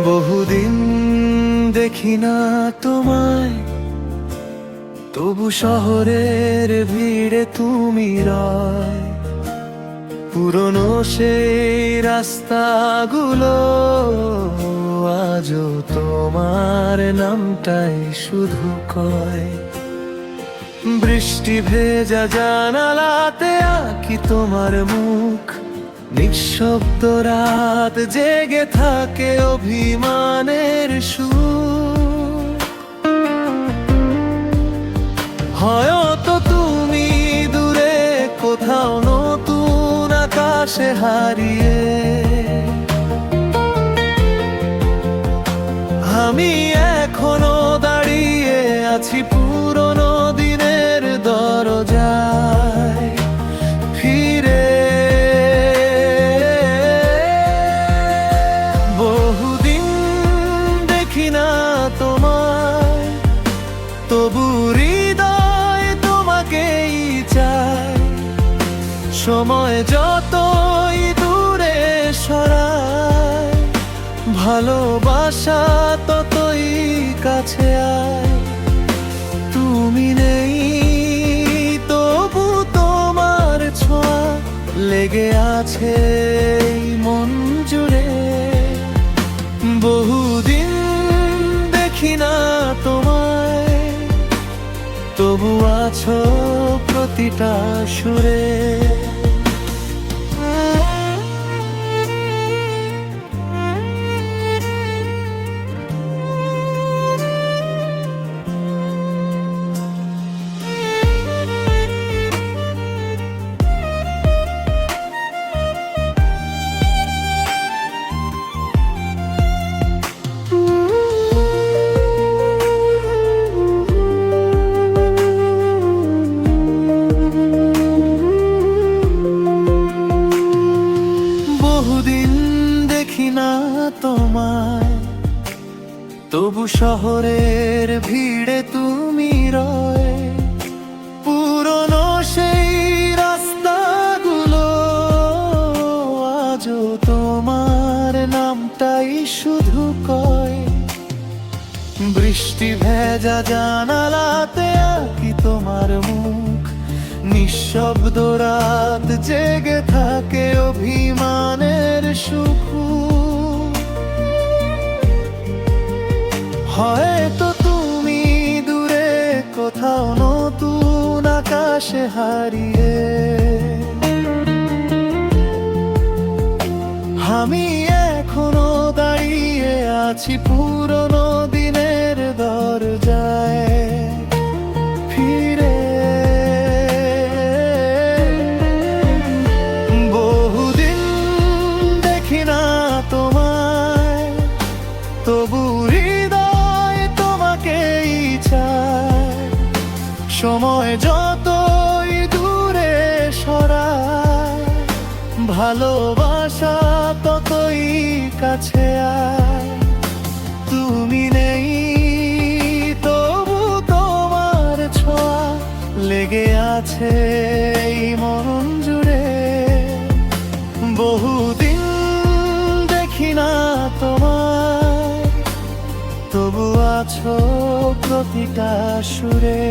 বহুদিন দেখি না তোমায়, তবু শহরের ভিড়ে তুমি রয়। পুরনো সেই রাস্তাগুলো আজও তোমার নামটাই শুধু কয়। বৃষ্টি ভেজা জানালাতে আঁকি তোমার মুখ, নিঃশব্দ রাত জেগে থাকে অভিমানের সুর। হয়তো তুমি দূরে কোথাও নতুন আকাশে হারিয়ে, আমি এখনো দাঁড়িয়ে আছি পুরনো দিনের দরজায় ফিরে। বহুদিন দেখি না তোমায়, তবু হৃদয় তোমাকেই চায়। সময় যতই দূরে সরায়, ভালোবাসা ততই কাছে আয়। তুমি নেই তবু তোমার ছোঁয়া লেগে আছে এই মন জুড়ে। বহুদিন দেখি না তোমায়, তবু আছো প্রতিটা সুরে। বহুদিন দেখি না তোমায়, তবু শহরের ভিড়ে তুমি রয়। পুরনো সেই রাস্তাগুলো আজও তোমার নামটাই শুধু কয়। বৃষ্টি ভেজা জানালাতে আঁকি তোমার মুখ, নিঃশব্দ রাত জেগে থাকে অভিমানের সুখ। হয়তো তুমি দূরে কোথাও নতুন আকাশে হারিয়ে, আমি এখনো দাঁড়িয়ে আছি পুরনো দিনের দরজায় ফিরে। বহুদিন দেখি না তোমায়, তবু হৃদয় তোমাকেই চায়। সময় যতই দূরে সরায়, ভালোবাসা ততই কাছে আয়। তুমি নেই তবু তোমার ছোঁয়া লেগে আছে এই মন জুড়ে। বহুদিন দেখি না তোমায়, তবু আছো প্রতিটা সুরে।